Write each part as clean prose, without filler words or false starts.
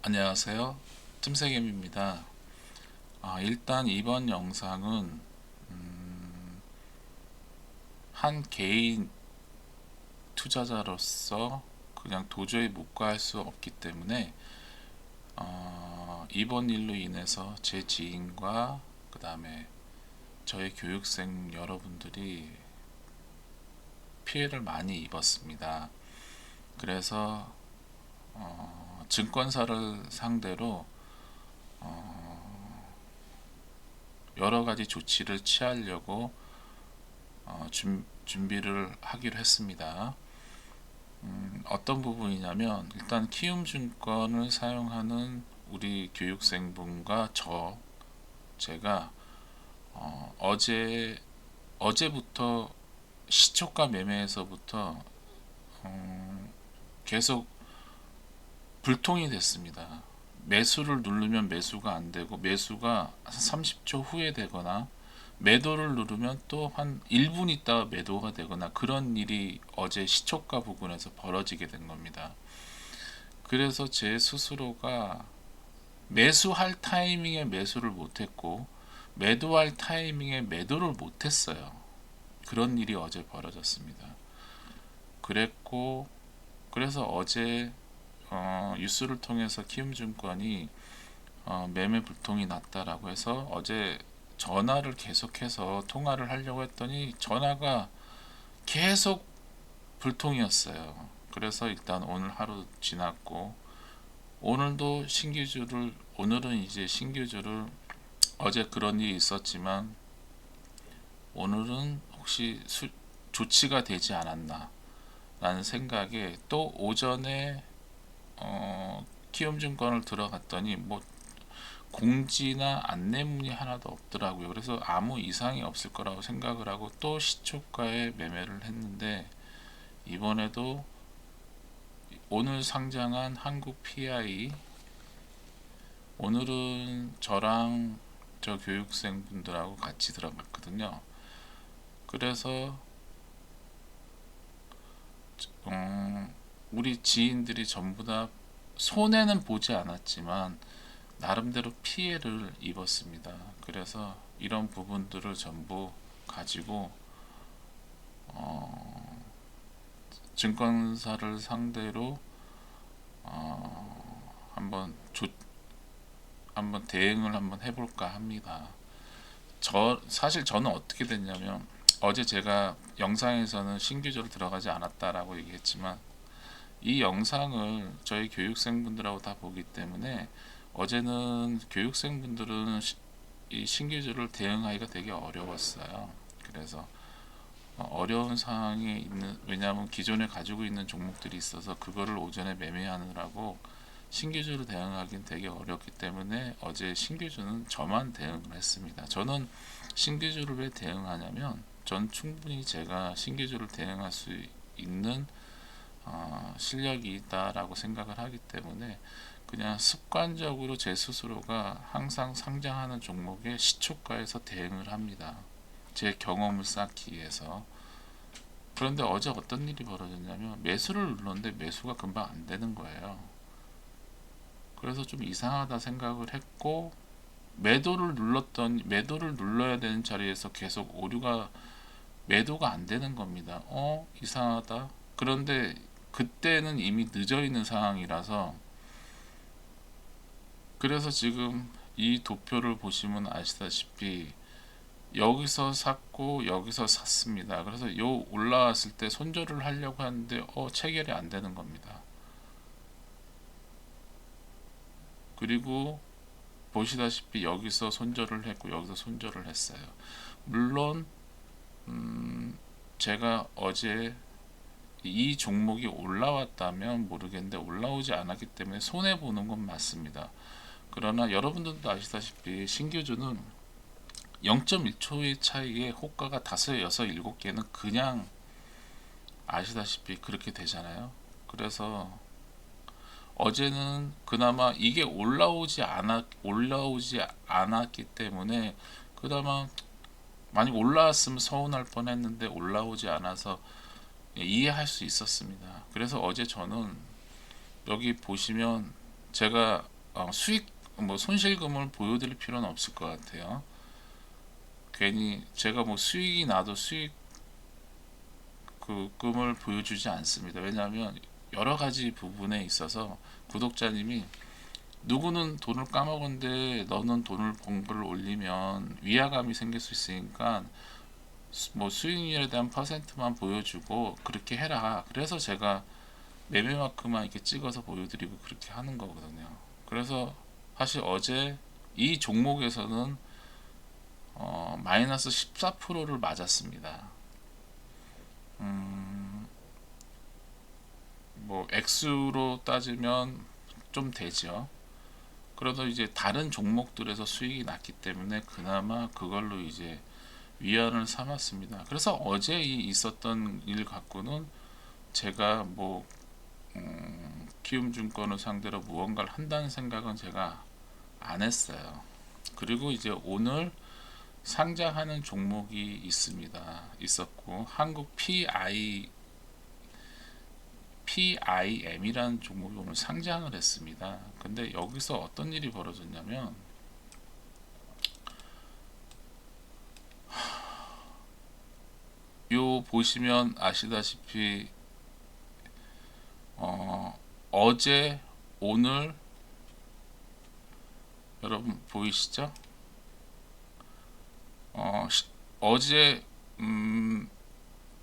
안녕하세요. 틈새김입니다. 일단 이번 영상은 한 개인 투자자로서 그냥 도저히 묵과할 수 없기 때문에 이번 일로 인해서 제 지인과 그 다음에 저희 교육생 여러분들이 피해를 많이 입었습니다. 그래서 증권사를 상대로 여러 가지 조치를 취하려고 준비를 하기로 했습니다. 어떤 부분이냐면 일단 키움증권을 사용하는 우리 교육생분과 제가 어제부터 시초가 매매에서부터 계속 불통이 됐습니다. 매수를 누르면 매수가 안 되고 매수가 30초 후에 되거나 매도를 누르면 또 한 1분 있다가 매도가 되거나 그런 일이 어제 시초가 부근에서 벌어지게 된 겁니다. 그래서 제 스스로가 매수할 타이밍에 매수를 못했고 매도할 타이밍에 매도를 못했어요. 그런 일이 어제 벌어졌습니다. 그래서 어제 뉴스를 통해서 키움증권이 매매 불통이 났다라고 해서 어제 전화를 계속해서 통화를 하려고 했더니 전화가 계속 불통이었어요. 그래서 일단 오늘 하루 지났고 오늘은 이제 신규주를 어제 그런 일이 있었지만 오늘은 혹시 조치가 되지 않았나 라는 생각에 또 오전에 키움증권을 들어갔더니 뭐 공지나 안내문이 하나도 없더라고요. 그래서 아무 이상이 없을 거라고 생각을 하고 또 시초가에 매매를 했는데 이번에도 오늘 상장한 한국 PI 오늘은 저랑 저 교육생 분들하고 같이 들어갔거든요. 그래서 우리 지인들이 전부 다 손해는 보지 않았지만 나름대로 피해를 입었습니다. 그래서 이런 부분들을 전부 가지고 증권사를 상대로 한번 대응을 한번 해볼까 합니다. 사실 저는 어떻게 됐냐면 어제 제가 영상에서는 신규조를 들어가지 않았다라고 얘기했지만 이 영상을 저희 교육생분들하고 다 보기 때문에 어제는 교육생분들은 이 신규주를 대응하기가 되게 어려웠어요. 그래서 어려운 상황에 있는 왜냐하면 기존에 가지고 있는 종목들이 있어서 그거를 오전에 매매하느라고 신규주를 대응하기는 되게 어렵기 때문에 어제 신규주는 저만 대응을 했습니다. 저는 신규주를 왜 대응하냐면 전 충분히 제가 신규주를 대응할 수 있는 실력이 있다라고 생각을 하기 때문에 그냥 습관적으로 제 스스로가 항상 상장하는 종목의 시초가에서 대응을 합니다. 제 경험을 쌓기 위해서. 그런데 어제 어떤 일이 벌어졌냐면 매수를 눌렀는데 매수가 금방 안 되는 거예요. 그래서 좀 이상하다 생각을 했고 매도를 눌러야 되는 자리에서 계속 매도가 안 되는 겁니다. 이상하다. 그런데 그때는 이미 늦어 있는 상황이라서 그래서 지금 이 도표를 보시면 아시다시피 여기서 샀고 여기서 샀습니다. 그래서 요 올라왔을 때 손절을 하려고 하는데 체결이 안 되는 겁니다. 그리고 보시다시피 여기서 손절을 했고 여기서 손절을 했어요. 물론 제가 어제 이 종목이 올라왔다면 모르겠는데 올라오지 않았기 때문에 손해 보는 건 맞습니다. 그러나 여러분들도 아시다시피 신규주는 0.1초의 차이에 호가가 5, 6, 7개는 그냥 아시다시피 그렇게 되잖아요. 그래서 어제는 그나마 이게 올라오지 않았기 때문에 그나마 많이 올라왔으면 서운할 뻔했는데 올라오지 않아서 이해할 수 있었습니다. 그래서 어제 저는 여기 보시면 제가 수익 뭐 손실금을 보여드릴 필요는 없을 것 같아요. 괜히 제가 뭐 수익이 나도 수익 그 금을 보여주지 않습니다. 왜냐하면 여러 가지 부분에 있어서 구독자님이 누구는 돈을 까먹었는데 너는 돈을 번 걸 올리면 위화감이 생길 수 있으니까 뭐 수익률에 대한 퍼센트만 보여주고 그렇게 해라. 그래서 제가 매매마크만 이렇게 찍어서 보여드리고 그렇게 하는 거거든요. 그래서 사실 어제 이 종목에서는 마이너스 14%를 맞았습니다. 뭐 액수로 따지면 좀 되죠. 그래도 이제 다른 종목들에서 수익이 났기 때문에 그나마 그걸로 이제 위안을 삼았습니다. 그래서 어제 있었던 일 갖고는 제가 뭐 키움증권을 상대로 무언가를 한다는 생각은 제가 안 했어요. 그리고 이제 오늘 상장하는 종목이 있었고 한국 PIM이라는 종목이 오늘 상장을 했습니다. 근데 여기서 어떤 일이 벌어졌냐면 요 보시면 아시다시피 어제 오늘 여러분 보이시죠? 어제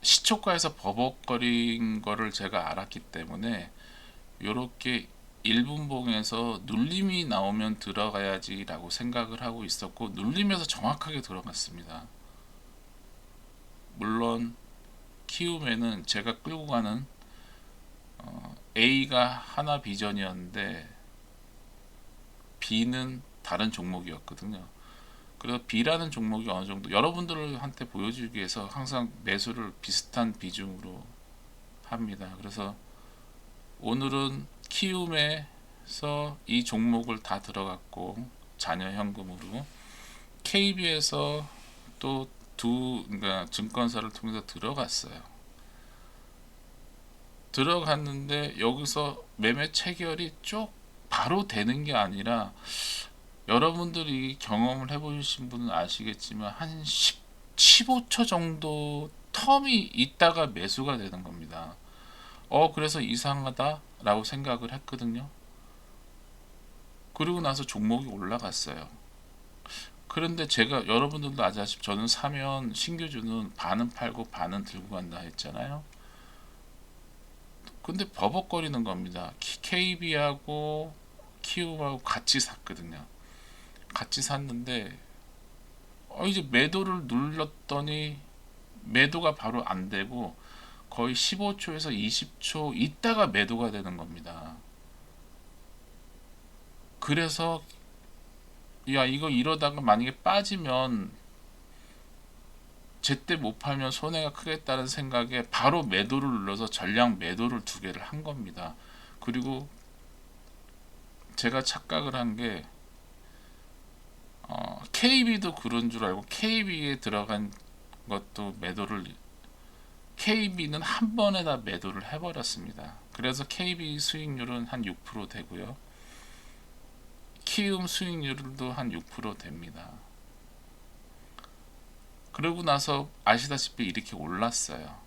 시초가에서 버벅거린 거를 제가 알았기 때문에 요렇게 1분봉에서 눌림이 나오면 들어가야지 라고 생각을 하고 있었고 눌림에서 정확하게 들어갔습니다. 물론 키움에는 제가 끌고 가는 A가 하나 비전이었는데 B는 다른 종목이었거든요. 그래서 B라는 종목이 어느 정도 여러분들한테 보여주기 위해서 항상 매수를 비슷한 비중으로 합니다. 그래서 오늘은 키움에서 이 종목을 다 들어갔고 자녀 현금으로 KB에서 또 그러니까 증권사를 통해서 들어갔어요. 들어갔는데 여기서 매매 체결이 쭉 바로 되는 게 아니라 여러분들이 경험을 해보신 분은 아시겠지만 한 15초 정도 텀이 있다가 매수가 되는 겁니다. 그래서 이상하다 라고 생각을 했거든요. 그리고 나서 종목이 올라갔어요. 그런데 제가 여러분들도 아시다시피 저는 사면 신규주는 반은 팔고 반은 들고 간다 했잖아요. 근데 버벅거리는 겁니다. KB하고 키움하고 같이 샀거든요. 같이 샀는데 이제 매도를 눌렀더니 매도가 바로 안 되고 거의 15초에서 20초 있다가 매도가 되는 겁니다. 그래서 야 이거 이러다가 만약에 빠지면 제때 못 팔면 손해가 크겠다는 생각에 바로 매도를 눌러서 전량 매도를 두 개를 한 겁니다. 그리고 제가 착각을 한 게 KB도 그런 줄 알고 KB에 들어간 것도 매도를 KB는 한 번에 다 매도를 해버렸습니다. 그래서 KB 수익률은 한 6% 되고요. 키움 수익률도 한 6% 됩니다. 그러고 나서 아시다시피 이렇게 올랐어요.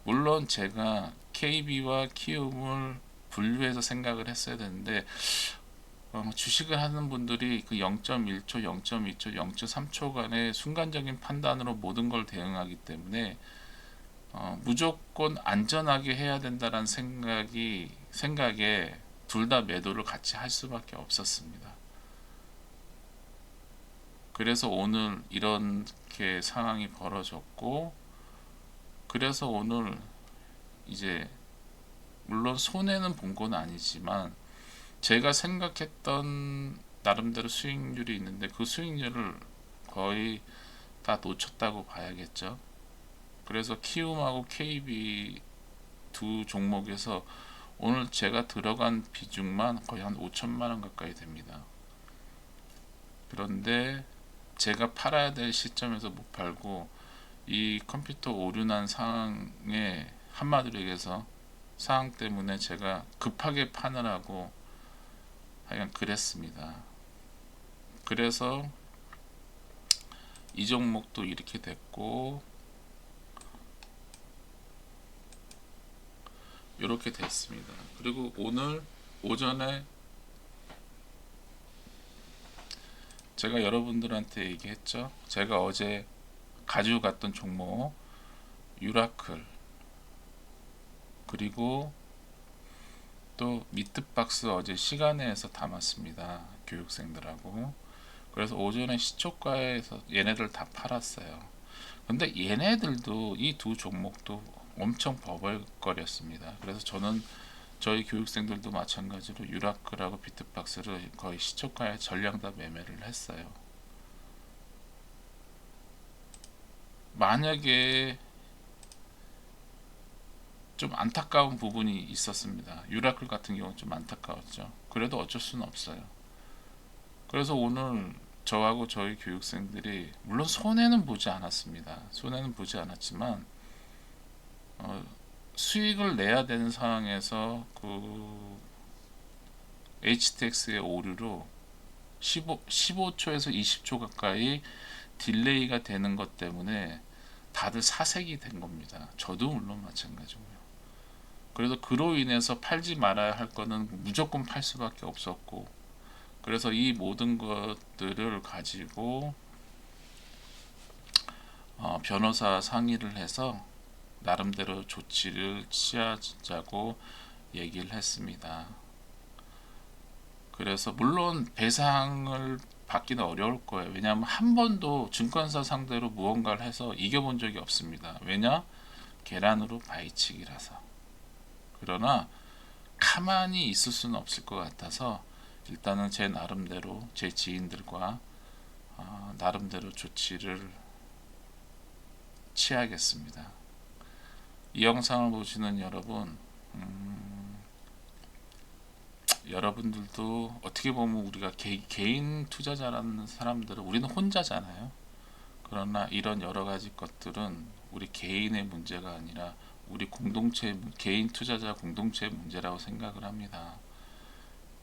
물론 제가 KB와 키움을 분류해서 생각을 했어야 되는데 주식을 하는 분들이 그 0.1초, 0.2초, 0.3초간의 순간적인 판단으로 모든 걸 대응하기 때문에 무조건 안전하게 해야 된다는 생각에 둘 다 매도를 같이 할 수밖에 없었습니다. 그래서 오늘 이렇게 상황이 벌어졌고 그래서 오늘 이제 물론 손해는 본 건 아니지만 제가 생각했던 나름대로 수익률이 있는데 그 수익률을 거의 다 놓쳤다고 봐야겠죠. 그래서 키움하고 KB 두 종목에서 오늘 제가 들어간 비중만 거의 한 5천만 원 가까이 됩니다. 그런데 제가 팔아야 될 시점에서 못 팔고 이 컴퓨터 오류난 상황에 한마디로 얘기해서 상황 때문에 제가 급하게 파느라고 하여간 그랬습니다. 그래서 이 종목도 이렇게 됐고 이렇게 됐습니다. 그리고 오늘 오전에 제가 여러분들한테 얘기했죠. 제가 어제 가지고 갔던 종목 유라클, 그리고 또 미트박스 어제 시간에서 담았습니다. 교육생들하고. 그래서 오전에 시초가에서 얘네들 다 팔았어요. 근데 얘네들도 이 두 종목도 엄청 버벅거렸습니다. 그래서 저는 저희 교육생들도 마찬가지로 유라클하고 비트박스를 거의 시초가에 전량 다 매매를 했어요. 만약에 좀 안타까운 부분이 있었습니다. 유라클 같은 경우는 좀 안타까웠죠. 그래도 어쩔 수는 없어요. 그래서 오늘 저하고 저희 교육생들이 물론 손해는 보지 않았습니다. 손해는 보지 않았지만 수익을 내야 되는 상황에서 그 HTX의 오류로 15초에서 20초 가까이 딜레이가 되는 것 때문에 다들 사색이 된 겁니다. 저도 물론 마찬가지고요. 그래서 그로 인해서 팔지 말아야 할 거는 무조건 팔 수밖에 없었고, 그래서 이 모든 것들을 가지고 변호사 상의를 해서 나름대로 조치를 취하자고 얘기를 했습니다. 그래서 물론 배상을 받기는 어려울 거예요. 왜냐하면 한 번도 증권사 상대로 무언가를 해서 이겨본 적이 없습니다. 왜냐? 계란으로 바위치기라서. 그러나 가만히 있을 수는 없을 것 같아서 일단은 제 나름대로 제 지인들과 나름대로 조치를 취하겠습니다. 이 영상을 보시는 여러분, 여러분들도 어떻게 보면 우리가 개인 투자자라는 사람들은 우리는 혼자잖아요. 그러나 이런 여러 가지 것들은 우리 개인의 문제가 아니라 우리 공동체, 개인 투자자 공동체의 문제라고 생각을 합니다.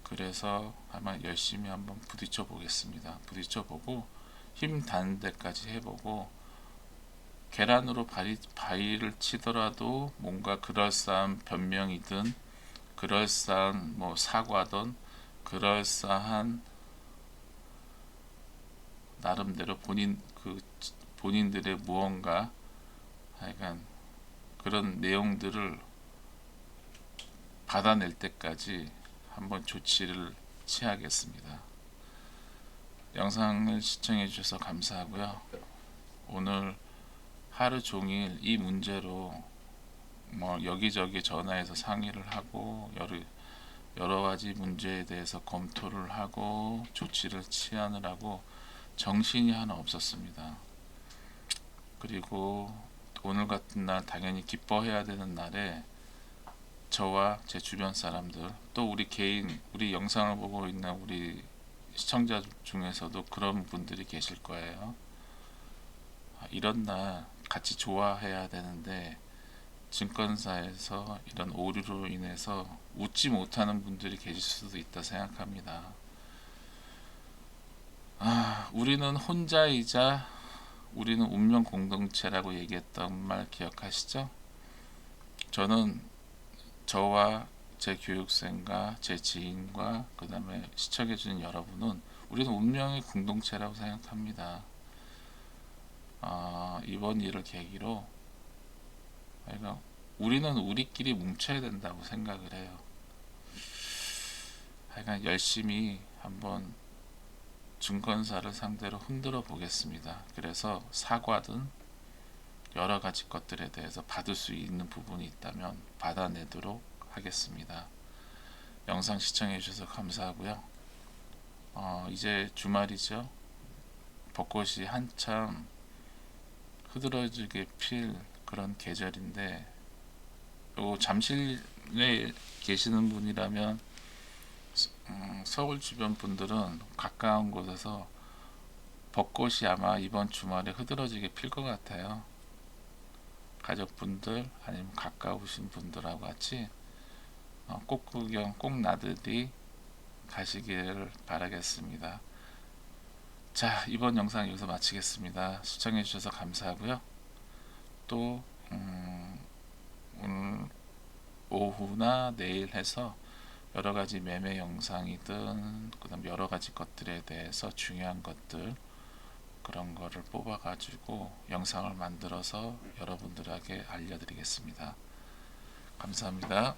그래서 아마 열심히 한번 부딪혀 보겠습니다. 부딪혀 보고 힘 닿는 데까지 해보고, 계란으로 바위를 치더라도 뭔가 그럴싸한 변명이든 그럴싸한 뭐 사과든 그럴싸한 나름대로 본인들의 무언가 하여간 그런 내용들을 받아낼 때까지 한번 조치를 취하겠습니다. 영상을 시청해 주셔서 감사하고요. 오늘 하루 종일 이 문제로 뭐 여기저기 전화해서 상의를 하고 여러 가지 문제에 대해서 검토를 하고 조치를 취하느라고 정신이 하나 없었습니다. 그리고 오늘 같은 날 당연히 기뻐해야 되는 날에 저와 제 주변 사람들, 또 우리 개인, 우리 영상을 보고 있는 우리 시청자 중에서도 그런 분들이 계실 거예요. 이런 날 같이 좋아해야 되는데 증권사에서 이런 오류로 인해서 웃지 못하는 분들이 계실 수도 있다 생각합니다. 우리는 혼자이자 우리는 운명 공동체라고 얘기했던 말 기억하시죠? 저는 저와 제 교육생과 제 지인과 그 다음에 시청해주는 여러분은 우리는 운명의 공동체라고 생각합니다. 이번 일을 계기로 그러니까 우리는 우리끼리 뭉쳐야 된다고 생각을 해요. 하여간 열심히 한번 증권사를 상대로 흔들어 보겠습니다. 그래서 사과든 여러 가지 것들에 대해서 받을 수 있는 부분이 있다면 받아내도록 하겠습니다. 영상 시청해 주셔서 감사하고요. 이제 주말이죠. 벚꽃이 한참 흐드러지게 필 그런 계절인데, 잠실에 계시는 분이라면 서울 주변 분들은 가까운 곳에서 벚꽃이 아마 이번 주말에 흐드러지게 필 것 같아요. 가족분들 아니면 가까우신 분들하고 같이 꽃 구경 꼭 나들이 가시길 바라겠습니다. 자, 이번 영상 여기서 마치겠습니다. 시청해 주셔서 감사하고요. 또 오늘 오후나 내일 해서 여러 가지 매매 영상이든 그다음 여러 가지 것들에 대해서 중요한 것들 그런 거를 뽑아 가지고 영상을 만들어서 여러분들에게 알려드리겠습니다. 감사합니다.